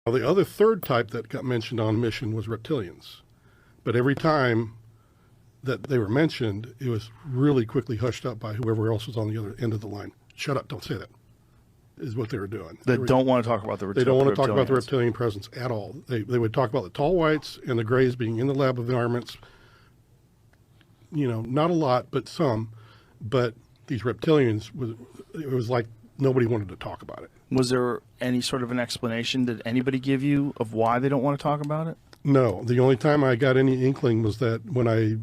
Well, the other third type that got mentioned on mission was reptilians. But every time that they were mentioned, it was really quickly hushed up by whoever else was on the other end of the line. Shut up, don't say that, is what they were doing. They don't want to talk about the reptilians. They don't want to talk about the reptilian presence at all. They would talk about the tall whites and the grays being in the lab environments. Not a lot, but some. But these reptilians, it was like nobody wanted to talk about it. Was there any sort of an explanation that anybody give you of why they don't want to talk about it? No. The only time I got any inkling was that when I,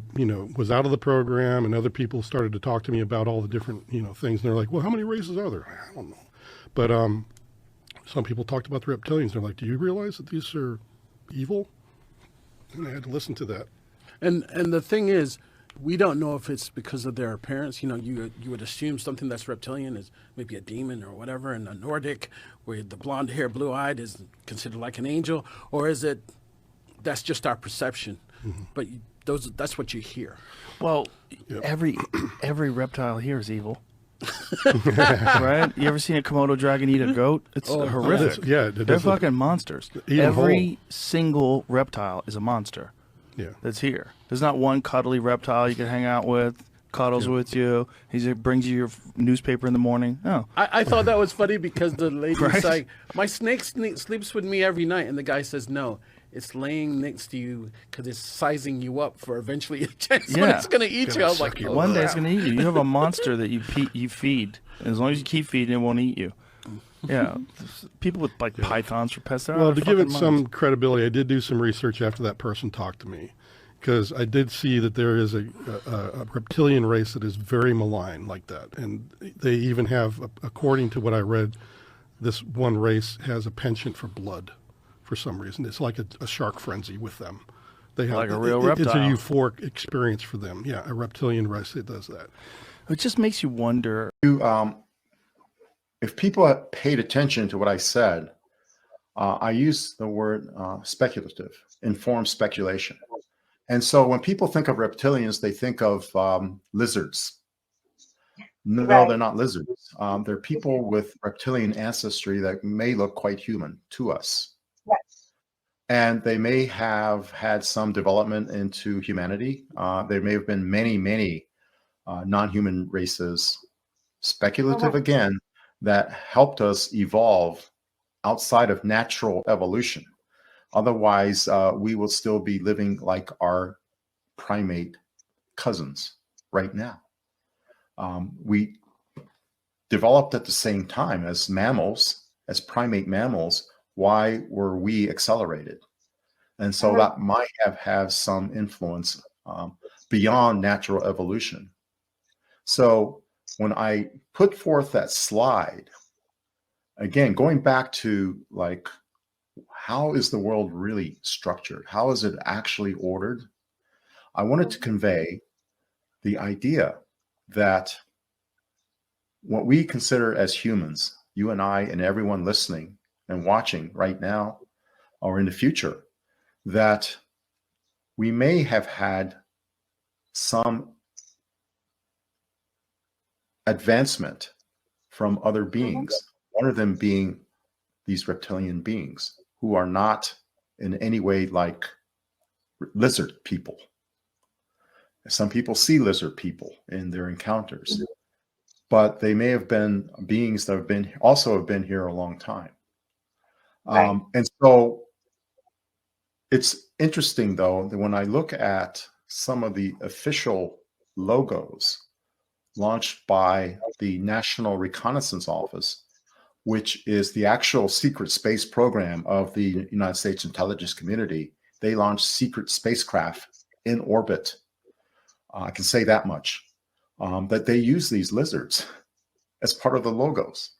was out of the program and other people started to talk to me about all the different, things. And they're like, well, how many races are there? I don't know. But some people talked about the reptilians. They're like, do you realize that these are evil? And I had to listen to that. And the thing is, we don't know if it's because of their appearance. You would assume something that's reptilian is maybe a demon or whatever, and a Nordic, where the blonde hair, blue eyed, is considered like an angel, or is it that's just our perception? Mm-hmm. But that's what you hear. Well, yep. Every reptile here is evil. Right? You ever seen a Komodo dragon eat a goat? It's horrific. They're fucking monsters. Every single reptile is a monster. Yeah, that's here. There's not one cuddly reptile you can hang out with, cuddles with you. He brings you your newspaper in the morning. Oh, I thought that was funny because the lady's like, my snake sleeps with me every night, and the guy says, no, it's laying next to you because it's sizing you up for eventually a chance when it's going to eat you. I was like, one day it's going to eat you. You have a monster that you feed. And as long as you keep feeding, it won't eat you. Yeah, people with pythons for pests. Well, to give it some credibility, I did do some research after that person talked to me, because I did see that there is a reptilian race that is very malign like that, and they even have, according to what I read, this one race has a penchant for blood for some reason. It's like a shark frenzy with them. They have like a real reptile. It's a euphoric experience for them. Yeah, a reptilian race that does that. It just makes you wonder. If people had paid attention to what I said, I use the word speculative, informed speculation. And so when people think of reptilians, they think of lizards. No, they're not lizards. They're people with reptilian ancestry that may look quite human to us. Yes. And they may have had some development into humanity. There may have been many non-human races, speculative again, that helped us evolve outside of natural evolution. Otherwise, we will still be living like our primate cousins right now. We developed at the same time as mammals, as primate mammals. Why were we accelerated? And so that might have some influence beyond natural evolution. So when I put forth that slide, again, going back to like, how is the world really structured? How is it actually ordered? I wanted to convey the idea that what we consider as humans, you and I and everyone listening and watching right now or in the future, that we may have had some advancement from other beings, one of them being these reptilian beings who are not in any way like lizard people. Some people see lizard people in their encounters, but they may have been beings that have been here a long time. And so it's interesting, though, that when I look at some of the official logos launched by the National Reconnaissance Office, which is the actual secret space program of the United States intelligence community. They launched secret spacecraft in orbit. I can say that much, that they use these lizards as part of the logos.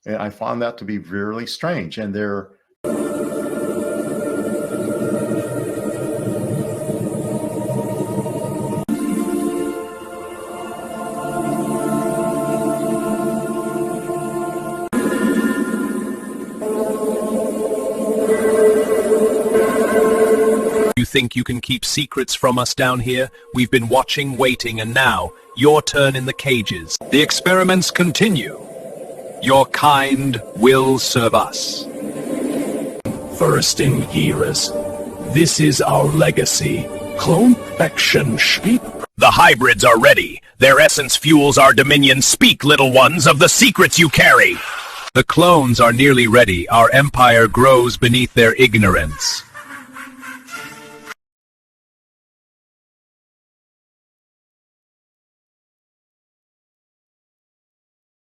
And I found that to be really strange. And they're You think you can keep secrets from us down here? We've been watching, waiting, and now, your turn in the cages. The experiments continue. Your kind will serve us. first in eras. This is our legacy. Clone perfection, speak. The hybrids are ready. Their essence fuels our dominion. Speak, little ones, of the secrets you carry. The clones are nearly ready. Our empire grows beneath their ignorance.